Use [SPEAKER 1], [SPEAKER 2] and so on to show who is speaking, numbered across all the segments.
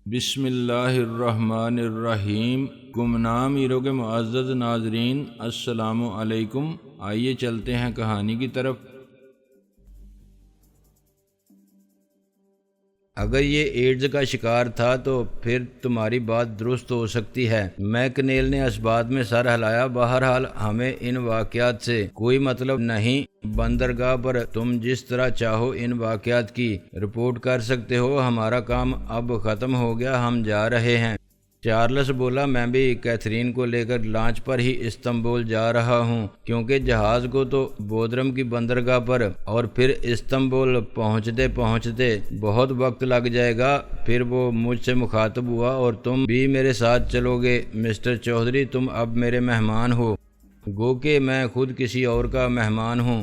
[SPEAKER 1] بسم اللہ الرحمن الرحیم۔ گمنام ہیرو کے معزز ناظرین، السلام علیکم۔ آئیے چلتے ہیں کہانی کی طرف۔ اگر یہ ایڈز کا شکار تھا تو پھر تمہاری بات درست ہو سکتی ہے۔ میکنیل نے اس بات میں سر ہلایا۔ بہرحال ہمیں ان واقعات سے کوئی مطلب نہیں۔ بندرگاہ پر تم جس طرح چاہو ان واقعات کی رپورٹ کر سکتے ہو۔ ہمارا کام اب ختم ہو گیا، ہم جا رہے ہیں۔ چارلس بولا، میں بھی کیتھرین کو لے کر لانچ پر ہی استنبول جا رہا ہوں، کیونکہ جہاز کو تو بودرم کی بندرگاہ پر اور پھر استنبول پہنچتے پہنچتے بہت وقت لگ جائے گا۔ پھر وہ مجھ سے مخاطب ہوا، اور تم بھی میرے ساتھ چلو گے مسٹر چودھری، تم اب میرے مہمان ہو، گو کہ میں خود کسی اور کا مہمان ہوں۔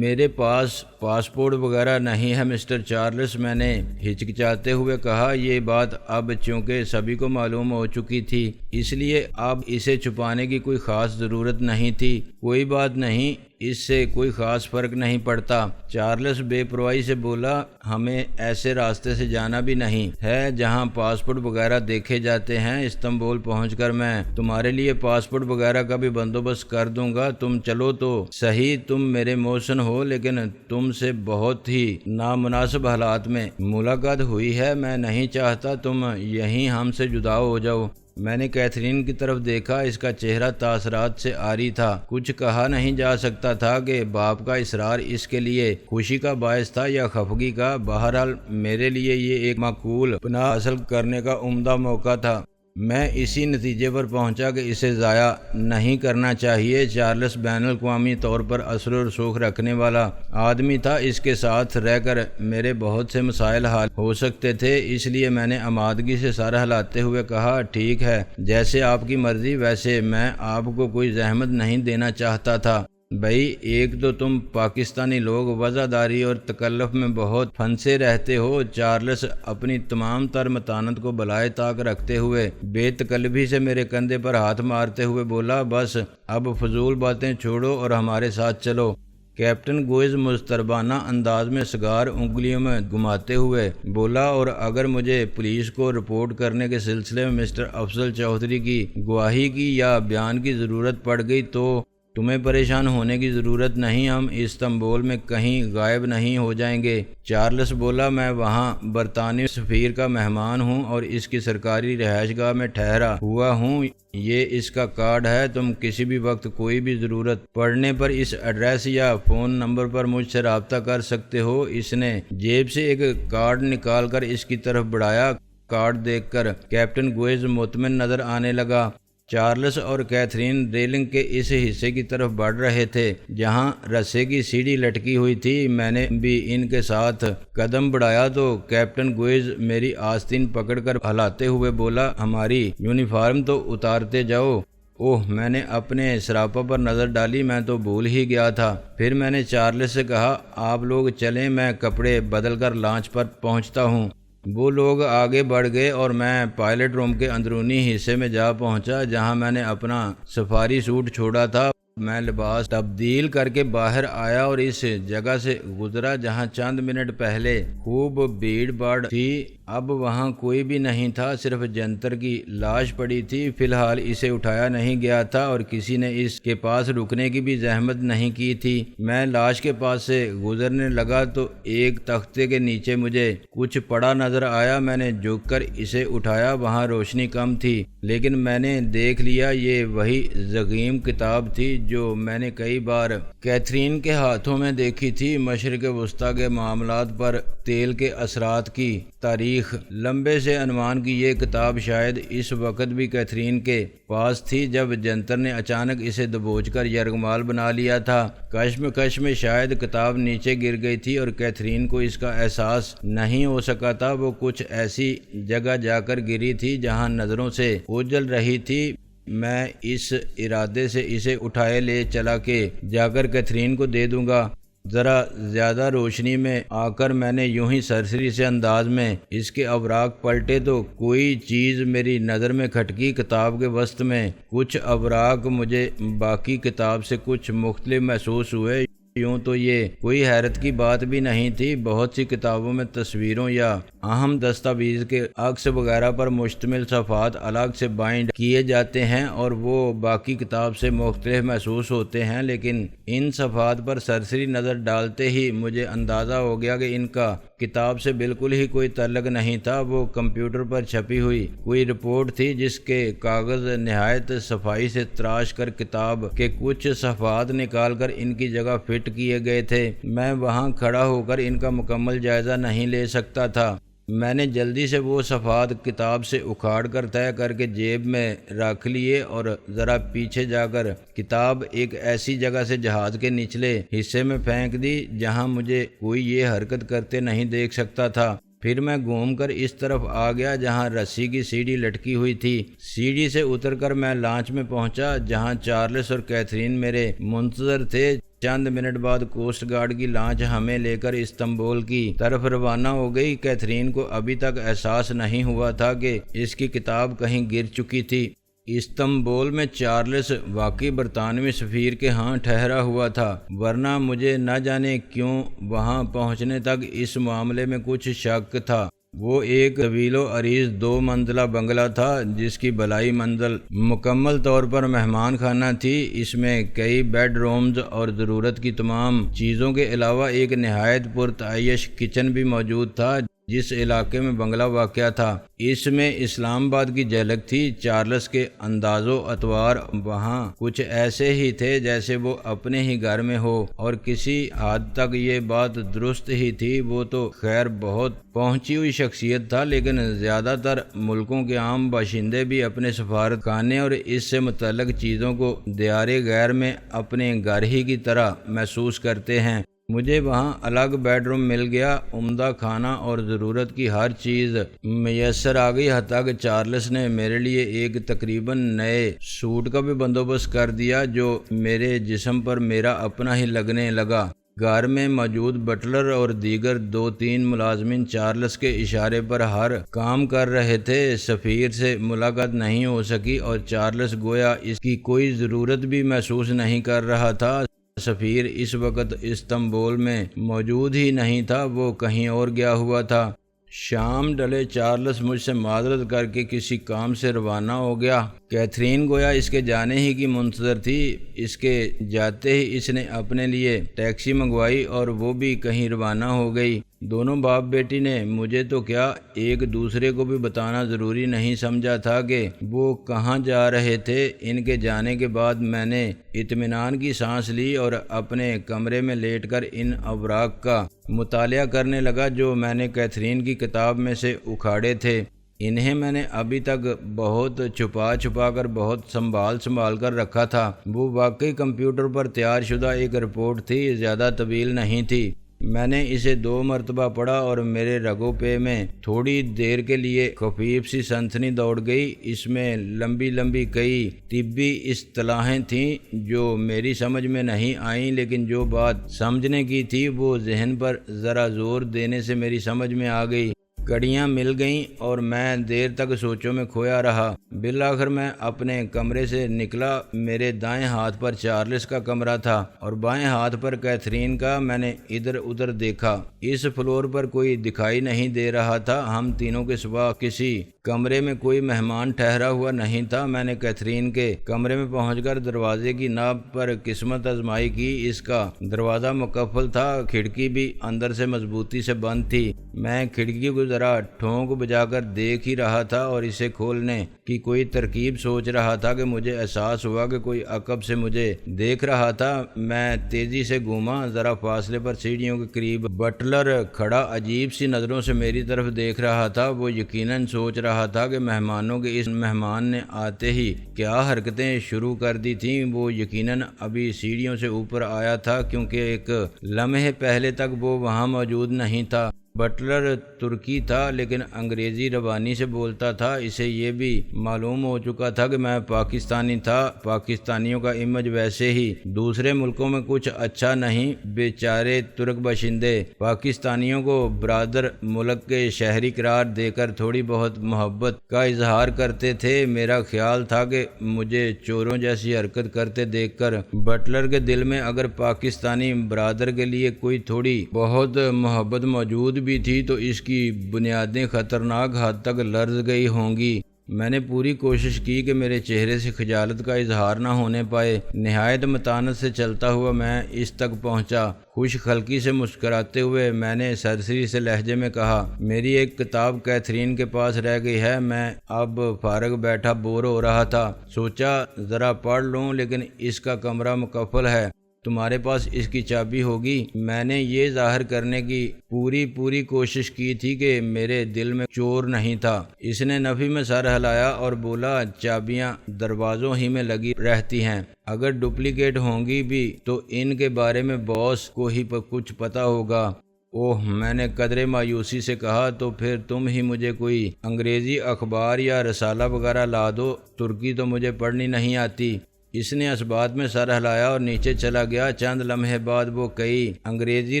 [SPEAKER 1] میرے پاس پاسپورٹ وغیرہ نہیں ہے مسٹر چارلس، میں نے ہچکچاتے ہوئے کہا۔ یہ بات اب چونکہ سبھی کو معلوم ہو چکی تھی، اس لیے اب اسے چھپانے کی کوئی خاص ضرورت نہیں تھی۔ کوئی بات نہیں، اس سے کوئی خاص فرق نہیں پڑتا۔ چارلس بے پرواہی سے بولا، ہمیں ایسے راستے سے جانا بھی نہیں ہے جہاں پاسپورٹ وغیرہ دیکھے جاتے ہیں۔ استنبول پہنچ کر میں تمہارے لیے پاسپورٹ وغیرہ کا بھی بندوبست کر دوں گا۔ تم چلو تو صحیح، تم میرے موسن ہو، لیکن تم سے بہت ہی نامناسب حالات میں ملاقات ہوئی ہے۔ میں نہیں چاہتا تم یہیں ہم سے جدا ہو جاؤ۔ میں نے کیتھرین کی طرف دیکھا، اس کا چہرہ تاثرات سے عاری تھا۔ کچھ کہا نہیں جا سکتا تھا کہ باپ کا اصرار اس کے لیے خوشی کا باعث تھا یا خفگی کا۔ بہرحال میرے لیے یہ ایک معقول پناہ حاصل کرنے کا عمدہ موقع تھا۔ میں اسی نتیجے پر پہنچا کہ اسے ضائع نہیں کرنا چاہیے۔ چارلس بین الاقوامی طور پر اثر و رسوخ رکھنے والا آدمی تھا، اس کے ساتھ رہ کر میرے بہت سے مسائل حل ہو سکتے تھے۔ اس لیے میں نے آمادگی سے سر ہلاتے ہوئے کہا، ٹھیک ہے، جیسے آپ کی مرضی۔ ویسے میں آپ کو کوئی زحمت نہیں دینا چاہتا تھا۔ بھائی، ایک تو تم پاکستانی لوگ وضعداری اور تکلف میں بہت پھنسے رہتے ہو۔ چارلس اپنی تمام تر متانت کو بالائے طاق رکھتے ہوئے بے تکلفی سے میرے کندھے پر ہاتھ مارتے ہوئے بولا، بس اب فضول باتیں چھوڑو اور ہمارے ساتھ چلو۔ کیپٹن گوئز مضطربانہ انداز میں سگار انگلیوں میں گھماتے ہوئے بولا، اور اگر مجھے پولیس کو رپورٹ کرنے کے سلسلے میں مسٹر افضل چودھری کی گواہی کی یا بیان کی ضرورت پڑ گئی تو تمہیں پریشان ہونے کی ضرورت نہیں، ہم استنبول میں کہیں غائب نہیں ہو جائیں گے۔ چارلس بولا، میں وہاں برطانوی سفیر کا مہمان ہوں اور اس کی سرکاری رہائش گاہ میں ٹھہرا ہوا ہوں۔ یہ اس کا کارڈ ہے، تم کسی بھی وقت کوئی بھی ضرورت پڑنے پر اس ایڈریس یا فون نمبر پر مجھ سے رابطہ کر سکتے ہو۔ اس نے جیب سے ایک کارڈ نکال کر اس کی طرف بڑھایا۔ کارڈ دیکھ کر کیپٹن گوئز مطمئن نظر آنے لگا۔ چارلس اور کیتھرین ریلنگ کے اس حصے کی طرف بڑھ رہے تھے جہاں رسے کی سیڑھی لٹکی ہوئی تھی۔ میں نے بھی ان کے ساتھ قدم بڑھایا تو کیپٹن گوئز میری آستین پکڑ کر ہلاتے ہوئے بولا، ہماری یونیفارم تو اتارتے جاؤ۔ اوہ، میں نے اپنے سراپا پر نظر ڈالی، میں تو بھول ہی گیا تھا۔ پھر میں نے چارلس سے کہا، آپ لوگ چلیں، میں کپڑے بدل کر لانچ پر پہنچتا ہوں۔ وہ لوگ آگے بڑھ گئے اور میں پائلٹ روم کے اندرونی حصے میں جا پہنچا جہاں میں نے اپنا سفاری سوٹ چھوڑا تھا۔ میں لباس تبدیل کر کے باہر آیا اور اس جگہ سے گزرا جہاں چند منٹ پہلے خوب بھیڑ بھاڑ تھی۔ اب وہاں کوئی بھی نہیں تھا، صرف جنتر کی لاش پڑی تھی۔ فی الحال اسے اٹھایا نہیں گیا تھا اور کسی نے اس کے پاس رکنے کی بھی زحمت نہیں کی تھی۔ میں لاش کے پاس سے گزرنے لگا تو ایک تختے کے نیچے مجھے کچھ پڑا نظر آیا۔ میں نے جھک کر اسے اٹھایا، وہاں روشنی کم تھی، لیکن میں نے دیکھ لیا یہ وہی ضخیم کتاب تھی جو میں نے کئی بار کیتھرین کے ہاتھوں میں دیکھی تھی۔ مشرق وسطیٰ کے معاملات پر تیل کے اثرات کی تاریخ لمبے سے عنوان کی یہ کتاب شاید اس وقت بھی کیتھرین کے پاس تھی جب جنتر نے اچانک اسے دبوچ کر یرغمال بنا لیا تھا۔ کشمکش میں شاید کتاب نیچے گر گئی تھی اور کیتھرین کو اس کا احساس نہیں ہو سکا تھا۔ وہ کچھ ایسی جگہ جا کر گری تھی جہاں نظروں سے اوجھل رہی تھی۔ میں اس ارادے سے اسے اٹھائے لے چلا کہ جا کر کیتھرین کو دے دوں گا۔ ذرا زیادہ روشنی میں آ کر میں نے یوں ہی سرسری سے انداز میں اس کے اوراق پلٹے تو کوئی چیز میری نظر میں کھٹکی۔ کتاب کے وسط میں کچھ اوراق مجھے باقی کتاب سے کچھ مختلف محسوس ہوئے۔ یوں تو یہ کوئی حیرت کی بات بھی نہیں تھی۔ بہت سی کتابوں میں تصویروں یا اہم دستاویز کے عکس وغیرہ پر مشتمل صفحات الگ سے بائنڈ کیے جاتے ہیں اور وہ باقی کتاب سے مختلف محسوس ہوتے ہیں، لیکن ان صفحات پر سرسری نظر ڈالتے ہی مجھے اندازہ ہو گیا کہ ان کا کتاب سے بالکل ہی کوئی تعلق نہیں تھا۔ وہ کمپیوٹر پر چھپی ہوئی کوئی رپورٹ تھی جس کے کاغذ نہایت صفائی سے تراش کر کتاب کے کچھ صفحات نکال کر ان کی جگہ فٹ کیے گئے تھے۔ میں وہاں کھڑا ہو کر ان کا مکمل جائزہ نہیں لے سکتا تھا۔ میں نے جلدی سے وہ صفحات کتاب سے اکھاڑ کر طے کر کے جیب میں رکھ لیے اور ذرا پیچھے جا کر کتاب ایک ایسی جگہ سے جہاز کے نچلے حصے میں پھینک دی جہاں مجھے کوئی یہ حرکت کرتے نہیں دیکھ سکتا تھا۔ پھر میں گھوم کر اس طرف آ گیا جہاں رسی کی سیڑھی لٹکی ہوئی تھی۔ سیڑھی سے اتر کر میں لانچ میں پہنچا جہاں چارلس اور کیتھرین میرے منتظر تھے۔ چند منٹ بعد کوسٹ گارڈ کی لانچ ہمیں لے کر استنبول کی طرف روانہ ہو گئی۔ کیتھرین کو ابھی تک احساس نہیں ہوا تھا کہ اس کی کتاب کہیں گر چکی تھی۔ استنبول میں چارلس واقعی برطانوی سفیر کے ہاں ٹھہرا ہوا تھا، ورنہ مجھے نہ جانے کیوں وہاں پہنچنے تک اس معاملے میں کچھ شک تھا۔ وہ ایک طویل و عریض 2 منزلہ بنگلہ تھا جس کی بالائی منزل مکمل طور پر مہمان خانہ تھی۔ اس میں کئی بیڈ رومز اور ضرورت کی تمام چیزوں کے علاوہ ایک نہایت پرتعیش کچن بھی موجود تھا۔ جس علاقے میں بنگلہ واقع تھا اس میں اسلام آباد کی جھلک تھی۔ چارلس کے انداز و اطوار وہاں کچھ ایسے ہی تھے جیسے وہ اپنے ہی گھر میں ہو، اور کسی حد تک یہ بات درست ہی تھی۔ وہ تو خیر بہت پہنچی ہوئی شخصیت تھا، لیکن زیادہ تر ملکوں کے عام باشندے بھی اپنے سفارت خانے اور اس سے متعلق چیزوں کو دیار غیر میں اپنے گھر ہی کی طرح محسوس کرتے ہیں۔ مجھے وہاں الگ بیڈ روم مل گیا، عمدہ کھانا اور ضرورت کی ہر چیز میسر آ گئی، حتیٰ کہ چارلس نے میرے لیے ایک تقریباً نئے سوٹ کا بھی بندوبست کر دیا جو میرے جسم پر میرا اپنا ہی لگنے لگا۔ گھر میں موجود بٹلر اور دیگر 2-3 ملازمین چارلس کے اشارے پر ہر کام کر رہے تھے۔ سفیر سے ملاقات نہیں ہو سکی اور چارلس گویا اس کی کوئی ضرورت بھی محسوس نہیں کر رہا تھا۔ سفیر اس وقت استنبول میں موجود ہی نہیں تھا، وہ کہیں اور گیا ہوا تھا۔ شام ڈلے چارلس مجھ سے معذرت کر کے کسی کام سے روانہ ہو گیا۔ کیتھرین گویا اس کے جانے ہی کی منتظر تھی۔ اس کے جاتے ہی اس نے اپنے لیے ٹیکسی منگوائی اور وہ بھی کہیں روانہ ہو گئی۔ دونوں باپ بیٹی نے مجھے تو کیا ایک دوسرے کو بھی بتانا ضروری نہیں سمجھا تھا کہ وہ کہاں جا رہے تھے۔ ان کے جانے کے بعد میں نے اطمینان کی سانس لی اور اپنے کمرے میں لیٹ کر ان اوراق کا مطالعہ کرنے لگا جو میں نے کیتھرین کی کتاب میں سے اکھاڑے تھے۔ انہیں میں نے ابھی تک بہت چھپا کر بہت سنبھال کر رکھا تھا۔ وہ واقعی کمپیوٹر پر تیار شدہ ایک رپورٹ تھی، زیادہ طویل نہیں تھی۔ میں نے اسے 2 مرتبہ پڑھا اور میرے رگوں پہ میں تھوڑی دیر کے لیے خفیف سی سنسنی دوڑ گئی۔ اس میں لمبی کئی طبی اصطلاحیں تھیں جو میری سمجھ میں نہیں آئیں، لیکن جو بات سمجھنے کی تھی وہ ذہن پر ذرا زور دینے سے میری سمجھ میں آ گئی۔ کڑیاں مل گئیں اور میں دیر تک سوچوں میں کھویا رہا۔ بالآخر میں اپنے کمرے سے نکلا۔ میرے دائیں ہاتھ پر چارلس کا کمرہ تھا اور بائیں ہاتھ پر کیتھرین کا۔ میں نے ادھر ادھر دیکھا، اس فلور پر کوئی دکھائی نہیں دے رہا تھا۔ ہم تینوں کے سوا کسی کمرے میں کوئی مہمان ٹھہرا ہوا نہیں تھا۔ میں نے کیتھرین کے کمرے میں پہنچ کر دروازے کی ناب پر قسمت آزمائی کی۔ اس کا دروازہ مقفل تھا، کھڑکی بھی اندر سے مضبوطی سے بند تھی۔ میں کھڑکی کو ذرا ٹھونک بجا کر دیکھ ہی رہا تھا اور اسے کھولنے کی کوئی ترکیب سوچ رہا تھا کہ مجھے احساس ہوا کہ کوئی عقب سے مجھے دیکھ رہا تھا۔ میں تیزی سے گھوما، ذرا فاصلے پر سیڑھیوں کے قریب بٹلر کھڑا عجیب سی نظروں سے میری طرف دیکھ رہا تھا۔ وہ یقیناً سوچ رہا تھا کہ مہمانوں کے اس مہمان نے آتے ہی کیا حرکتیں شروع کر دی تھیں۔ وہ یقیناً ابھی سیڑھیوں سے اوپر آیا تھا کیونکہ ایک لمحے پہلے تک وہ وہاں موجود نہیں تھا۔ بٹلر ترکی تھا لیکن انگریزی زبانی سے بولتا تھا۔ اسے یہ بھی معلوم ہو چکا تھا کہ میں پاکستانی تھا۔ پاکستانیوں کا امیج ویسے ہی دوسرے ملکوں میں کچھ اچھا نہیں۔ بیچارے ترک باشندے پاکستانیوں کو برادر ملک کے شہری قرار دے کر تھوڑی بہت محبت کا اظہار کرتے تھے۔ میرا خیال تھا کہ مجھے چوروں جیسی حرکت کرتے دیکھ کر بٹلر کے دل میں اگر پاکستانی برادر کے لیے کوئی تھوڑی بہت محبت موجود بھی تھی تو اس کی بنیادیں خطرناک حد تک لرز گئی ہوں گی۔ میں نے پوری کوشش کی کہ میرے چہرے سے خجالت کا اظہار نہ ہونے پائے۔ نہایت متانت سے چلتا ہوا میں اس تک پہنچا۔ خوش خلقی سے مسکراتے ہوئے میں نے سرسری سے لہجے میں کہا، میری ایک کتاب کیتھرین کے پاس رہ گئی ہے۔ میں اب فارغ بیٹھا بور ہو رہا تھا، سوچا ذرا پڑھ لوں، لیکن اس کا کمرہ مقفل ہے۔ تمہارے پاس اس کی چابی ہوگی؟ میں نے یہ ظاہر کرنے کی پوری کوشش کی تھی کہ میرے دل میں چور نہیں تھا۔ اس نے نفی میں سر ہلایا اور بولا، چابیاں دروازوں ہی میں لگی رہتی ہیں، اگر ڈپلیکیٹ ہوں گی بھی تو ان کے بارے میں باس کو ہی کچھ پتا ہوگا۔ اوہ، میں نے قدرے مایوسی سے کہا، تو پھر تم ہی مجھے کوئی انگریزی اخبار یا رسالہ وغیرہ لا دو، ترکی تو مجھے پڑھنی نہیں آتی۔ اس نے اس بات میں سر ہلایا اور نیچے چلا گیا۔ چند لمحے بعد وہ کئی انگریزی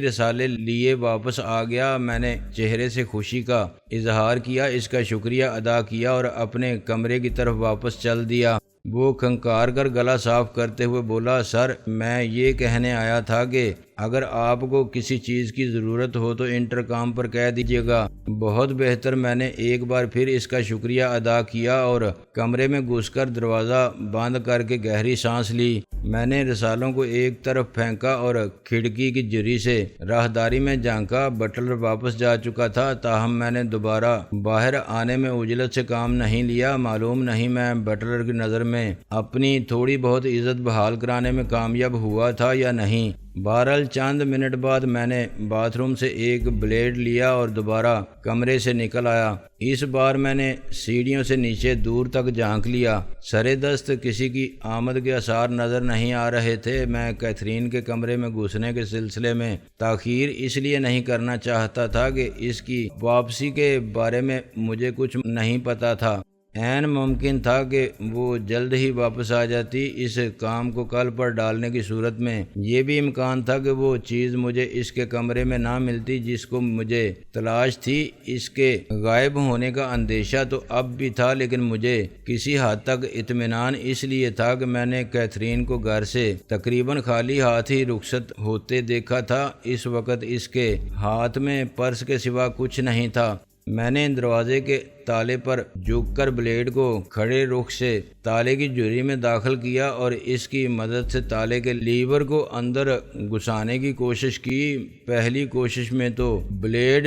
[SPEAKER 1] رسالے لیے واپس آ گیا۔ میں نے چہرے سے خوشی کا اظہار کیا، اس کا شکریہ ادا کیا اور اپنے کمرے کی طرف واپس چل دیا۔ وہ کھنکار کر گلا صاف کرتے ہوئے بولا، سر، میں یہ کہنے آیا تھا کہ اگر آپ کو کسی چیز کی ضرورت ہو تو انٹرکام پر کہہ دیجیے گا۔ بہت بہتر۔ میں نے ایک بار پھر اس کا شکریہ ادا کیا اور کمرے میں گھس کر دروازہ بند کر کے گہری سانس لی۔ میں نے رسالوں کو ایک طرف پھینکا اور کھڑکی کی جری سے راہداری میں جھانکا۔ بٹلر واپس جا چکا تھا، تاہم میں نے دوبارہ باہر آنے میں عجلت سے کام نہیں لیا۔ معلوم نہیں میں بٹلر کی نظر میں اپنی تھوڑی بہت عزت بحال کرانے میں کامیاب ہوا تھا یا نہیں۔ بہرحال چند منٹ بعد میں نے باتھ روم سے ایک بلیڈ لیا اور دوبارہ کمرے سے نکل آیا۔ اس بار میں نے سیڑھیوں سے نیچے دور تک جھانک لیا۔ سرے دست کسی کی آمد کے آثار نظر نہیں آ رہے تھے۔ میں کیتھرین کے کمرے میں گھسنے کے سلسلے میں تاخیر اس لیے نہیں کرنا چاہتا تھا کہ اس کی واپسی کے بارے میں مجھے کچھ نہیں پتا تھا۔ عین ممکن تھا کہ وہ جلد ہی واپس آ جاتی۔ اس کام کو کل پر ڈالنے کی صورت میں یہ بھی امکان تھا کہ وہ چیز مجھے اس کے کمرے میں نہ ملتی جس کو مجھے تلاش تھی۔ اس کے غائب ہونے کا اندیشہ تو اب بھی تھا، لیکن مجھے کسی حد تک اطمینان اس لیے تھا کہ میں نے کیتھرین کو گھر سے تقریباً خالی ہاتھ ہی رخصت ہوتے دیکھا تھا۔ اس وقت اس کے ہاتھ میں پرس کے سوا کچھ نہیں تھا۔ میں نے دروازے کے تالے پر جھک کر بلیڈ کو کھڑے رخ سے تالے کی جھری میں داخل کیا اور اس کی مدد سے تالے کے لیور کو اندر گھسانے کی کوشش کی۔ پہلی کوشش میں تو بلیڈ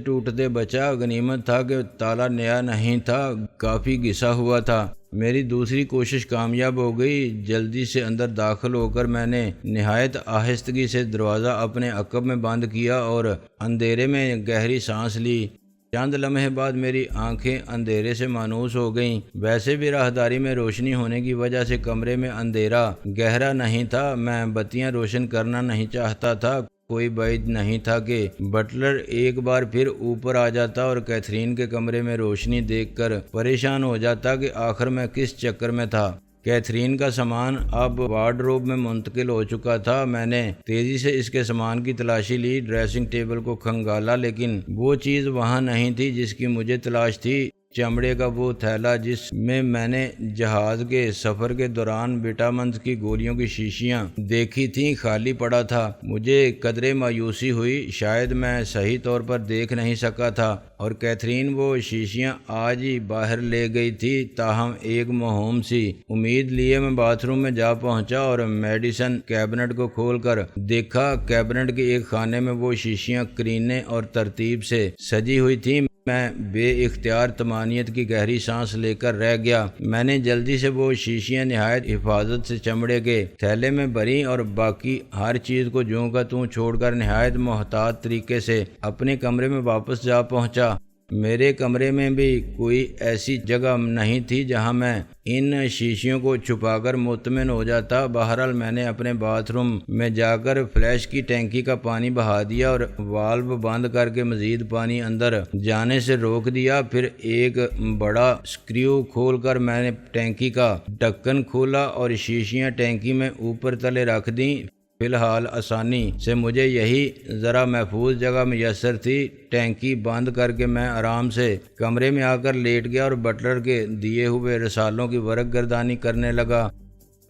[SPEAKER 1] ٹوٹتے بچا۔ غنیمت تھا کہ تالا نیا نہیں تھا، کافی گھسا ہوا تھا۔ میری دوسری کوشش کامیاب ہو گئی۔ جلدی سے اندر داخل ہو کر میں نے نہایت آہستگی سے دروازہ اپنے عقب میں بند کیا اور اندھیرے میں گہری سانس لی۔ چند لمحے بعد میری آنکھیں اندھیرے سے مانوس ہو گئیں۔ ویسے بھی راہداری میں روشنی ہونے کی وجہ سے کمرے میں اندھیرا گہرا نہیں تھا۔ میں بتیاں روشن کرنا نہیں چاہتا تھا۔ کوئی بعید نہیں تھا کہ بٹلر ایک بار پھر اوپر آ جاتا اور کیتھرین کے کمرے میں روشنی دیکھ کر پریشان ہو جاتا کہ آخر میں کس چکر میں تھا۔ کیتھرین کا سامان اب وارڈروب میں منتقل ہو چکا تھا۔ میں نے تیزی سے اس کے سامان کی تلاشی لی، ڈریسنگ ٹیبل کو کھنگالا، لیکن وہ چیز وہاں نہیں تھی جس کی مجھے تلاش تھی۔ چمڑے کا وہ تھیلا جس میں نے جہاز کے سفر کے دوران وٹامنز کی گولیوں کی شیشیاں دیکھی تھیں، خالی پڑا تھا۔ مجھے قدرے مایوسی ہوئی، شاید میں صحیح طور پر دیکھ نہیں سکا تھا اور کیتھرین وہ شیشیاں آج ہی باہر لے گئی تھی۔ تاہم ایک موہوم سی امید لیے میں باتھ روم میں جا پہنچا اور میڈیسن کیبنٹ کو کھول کر دیکھا۔ کیبنٹ کے ایک خانے میں وہ شیشیاں کرینے اور ترتیب سے سجی ہوئی تھیں۔ میں بے اختیار طمانینت کی گہری سانس لے کر رہ گیا۔ میں نے جلدی سے وہ شیشیاں نہایت حفاظت سے چمڑے کے تھیلے میں بھریں اور باقی ہر چیز کو جوں کا توں چھوڑ کر نہایت محتاط طریقے سے اپنے کمرے میں واپس جا پہنچا۔ میرے کمرے میں بھی کوئی ایسی جگہ نہیں تھی جہاں میں ان شیشیوں کو چھپا کر مطمئن ہو جاتا۔ بہرحال میں نے اپنے باتھ روم میں جا کر فلش کی ٹینکی کا پانی بہا دیا اور والو بند کر کے مزید پانی اندر جانے سے روک دیا۔ پھر ایک بڑا سکریو کھول کر میں نے ٹینکی کا ڈھکن کھولا اور شیشیاں ٹینکی میں اوپر تلے رکھ دیں۔ فی الحال آسانی سے مجھے یہی ذرا محفوظ جگہ میسر تھی۔ ٹینکی بند کر کے میں آرام سے کمرے میں آ کر لیٹ گیا اور بٹلر کے دیے ہوئے رسالوں کی ورق گردانی کرنے لگا۔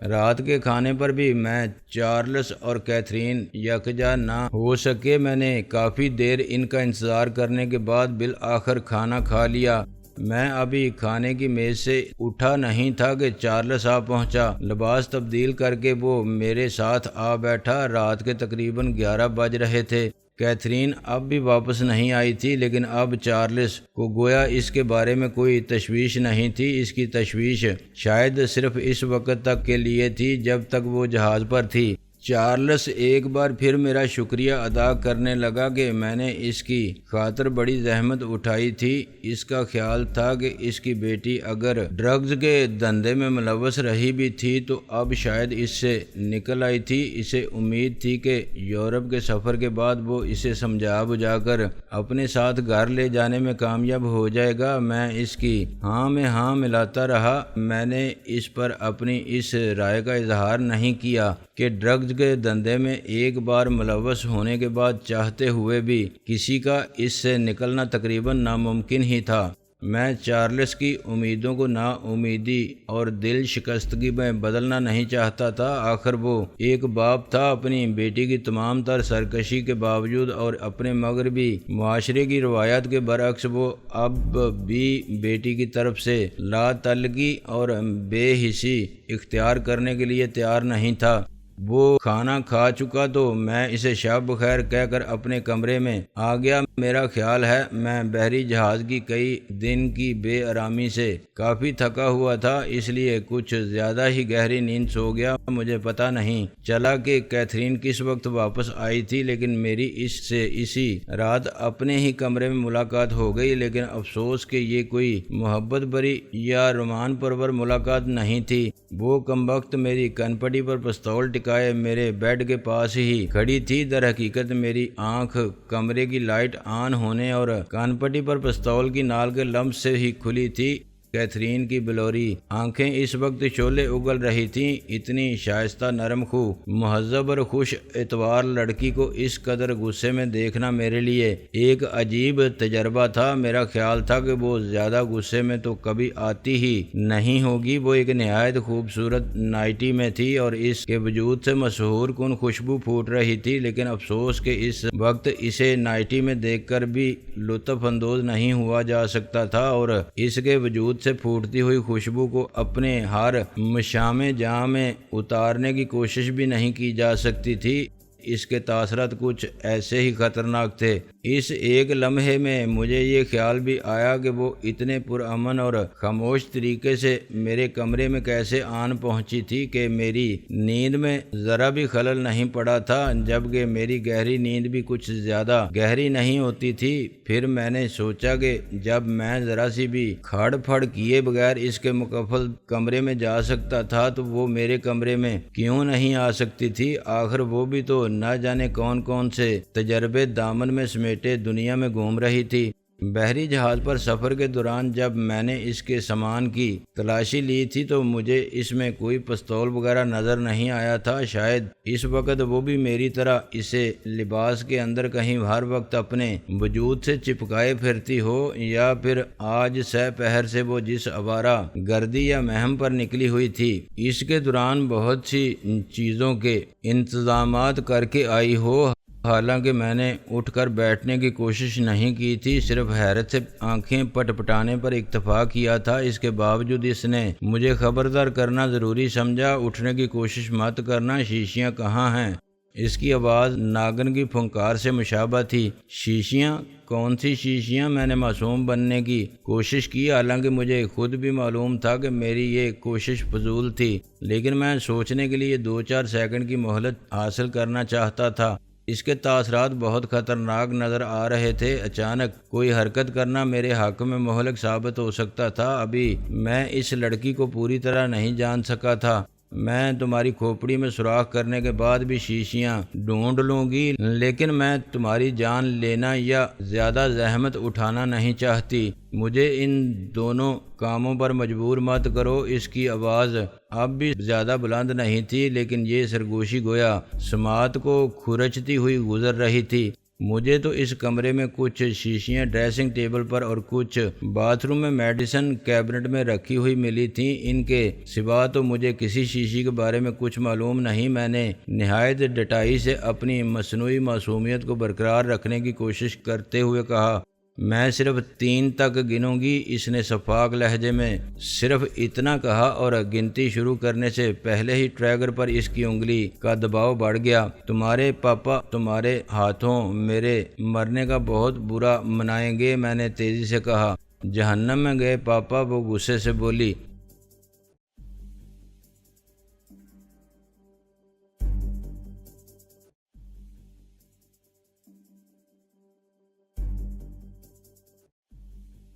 [SPEAKER 1] رات کے کھانے پر بھی میں چارلس اور کیتھرین یکجا نہ ہو سکے۔ میں نے کافی دیر ان کا انتظار کرنے کے بعد بالآخر کھانا کھا لیا۔ میں ابھی کھانے کی میز سے اٹھا نہیں تھا کہ چارلس آ پہنچا۔ لباس تبدیل کر کے وہ میرے ساتھ آ بیٹھا۔ رات کے تقریباً 11 بج رہے تھے۔ کیتھرین اب بھی واپس نہیں آئی تھی، لیکن اب چارلس کو گویا اس کے بارے میں کوئی تشویش نہیں تھی۔ اس کی تشویش شاید صرف اس وقت تک کے لیے تھی جب تک وہ جہاز پر تھی۔ چارلس ایک بار پھر میرا شکریہ ادا کرنے لگا کہ میں نے اس کی خاطر بڑی زحمت اٹھائی تھی۔ اس کا خیال تھا کہ اس کی بیٹی اگر ڈرگز کے دھندے میں ملوث رہی بھی تھی تو اب شاید اس سے نکل آئی تھی۔ اسے امید تھی کہ یورپ کے سفر کے بعد وہ اسے سمجھا بجھا کر اپنے ساتھ گھر لے جانے میں کامیاب ہو جائے گا۔ میں اس کی ہاں میں ہاں ملاتا رہا۔ میں نے اس پر اپنی اس رائے کا اظہار نہیں کیا کہ ڈرگز کے دھندے میں ایک بار ملوث ہونے کے بعد چاہتے ہوئے بھی کسی کا اس سے نکلنا تقریباً ناممکن ہی تھا۔ میں چارلس کی امیدوں کو نا امیدی اور دل شکستگی میں بدلنا نہیں چاہتا تھا۔ آخر وہ ایک باپ تھا۔ اپنی بیٹی کی تمام تر سرکشی کے باوجود اور اپنے مغربی معاشرے کی روایات کے برعکس وہ اب بھی بیٹی کی طرف سے لا تعلقی اور بے حسی اختیار کرنے کے لیے تیار نہیں تھا۔ وہ کھانا کھا چکا تو میں اسے شب بخیر کہہ کر اپنے کمرے میں آ گیا۔ میرا خیال ہے میں بحری جہاز کی کئی دن کی بے آرامی سے کافی تھکا ہوا تھا، اس لیے کچھ زیادہ ہی گہری نیند سو گیا۔ مجھے پتہ نہیں چلا کہ کیتھرین کس وقت واپس آئی تھی، لیکن میری اس سے اسی رات اپنے ہی کمرے میں ملاقات ہو گئی۔ لیکن افسوس کہ یہ کوئی محبت بری یا رومان پرور ملاقات نہیں تھی۔ وہ کمبخت میری کنپٹی پر پستول ٹکائے میرے بیڈ کے پاس ہی کھڑی تھی۔ در حقیقت میری آنکھ کمرے کی لائٹ آن ہونے اور کانپٹی پر پستول کی نال کے لمس سے ہی کھلی تھی۔ کیتھرین کی بلوری آنکھیں اس وقت شعلے اگل رہی تھیں۔ اتنی شائستہ، نرم خو، مہذب اور خوش اعتبار لڑکی کو اس قدر غصے میں دیکھنا میرے لیے ایک عجیب تجربہ تھا۔ میرا خیال تھا کہ وہ زیادہ غصے میں تو کبھی آتی ہی نہیں ہوگی۔ وہ ایک نہایت خوبصورت نائٹی میں تھی اور اس کے وجود سے مسحور کن خوشبو پھوٹ رہی تھی، لیکن افسوس کہ اس وقت اسے نائٹی میں دیکھ کر بھی لطف اندوز نہیں ہوا جا سکتا تھا اور اس کے وجود سے پھوٹتی ہوئی خوشبو کو اپنے ہر مشام جاں میں اتارنے کی کوشش بھی نہیں کی جا سکتی تھی۔ اس کے تاثرات کچھ ایسے ہی خطرناک تھے۔ اس ایک لمحے میں مجھے یہ خیال بھی آیا کہ وہ اتنے پرامن اور خاموش طریقے سے میرے کمرے میں کیسے آن پہنچی تھی کہ میری نیند میں ذرا بھی خلل نہیں پڑا تھا، جبکہ میری گہری نیند بھی کچھ زیادہ گہری نہیں ہوتی تھی۔ پھر میں نے سوچا کہ جب میں ذرا سی بھی کھاڑ پھڑ کیے بغیر اس کے مکفل کمرے میں جا سکتا تھا تو وہ میرے کمرے میں کیوں نہیں آ سکتی تھی؟ آخر وہ بھی تو نہ جانے کون کون سے تجربے دامن میں سمیٹے دنیا میں گھوم رہی تھی۔ بحری جہاز پر سفر کے دوران جب میں نے اس کے سامان کی تلاشی لی تھی تو مجھے اس میں کوئی پستول وغیرہ نظر نہیں آیا تھا۔ شاید اس وقت وہ بھی میری طرح اسے لباس کے اندر کہیں ہر وقت اپنے وجود سے چپکائے پھرتی ہو، یا پھر آج سہ پہر سے وہ جس آوارہ گردی یا مہم پر نکلی ہوئی تھی اس کے دوران بہت سی چیزوں کے انتظامات کر کے آئی ہو۔ حالانکہ میں نے اٹھ کر بیٹھنے کی کوشش نہیں کی تھی، صرف حیرت سے آنکھیں پٹ پٹانے پر اکتفا کیا تھا۔ اس کے باوجود اس نے مجھے خبردار کرنا ضروری سمجھا، اٹھنے کی کوشش مت کرنا، شیشیاں کہاں ہیں؟ اس کی آواز ناگن کی پھنکار سے مشابہ تھی۔ شیشیاں؟ کون سی شیشیاں؟ میں نے معصوم بننے کی کوشش کی، حالانکہ مجھے خود بھی معلوم تھا کہ میری یہ کوشش فضول تھی، لیکن میں سوچنے کے لیے 2-4 سیکنڈ کی مہلت حاصل کرنا چاہتا تھا۔ اس کے تاثرات بہت خطرناک نظر آ رہے تھے۔ اچانک کوئی حرکت کرنا میرے حق میں مہلک ثابت ہو سکتا تھا۔ ابھی میں اس لڑکی کو پوری طرح نہیں جان سکا تھا۔ میں تمہاری کھوپڑی میں سوراخ کرنے کے بعد بھی شیشیاں ڈھونڈ لوں گی، لیکن میں تمہاری جان لینا یا زیادہ زحمت اٹھانا نہیں چاہتی۔ مجھے ان دونوں کاموں پر مجبور مت کرو۔ اس کی آواز اب بھی زیادہ بلند نہیں تھی، لیکن یہ سرگوشی گویا سماعت کو کھرچتی ہوئی گزر رہی تھی۔ مجھے تو اس کمرے میں کچھ شیشیاں ڈریسنگ ٹیبل پر اور کچھ باتھ روم میں میڈیسن کیبنٹ میں رکھی ہوئی ملی تھیں۔ ان کے سوا تو مجھے کسی شیشی کے بارے میں کچھ معلوم نہیں۔ میں نے نہایت ڈٹائی سے اپنی مصنوعی معصومیت کو برقرار رکھنے کی کوشش کرتے ہوئے کہا، میں صرف 3 تک گنوں گی۔ اس نے شفاف لہجے میں صرف اتنا کہا اور گنتی شروع کرنے سے پہلے ہی ٹریگر پر اس کی انگلی کا دباؤ بڑھ گیا۔ تمہارے پاپا تمہارے ہاتھوں میرے مرنے کا بہت برا منائیں گے، میں نے تیزی سے کہا۔ جہنم میں گئے پاپا، وہ غصے سے بولی۔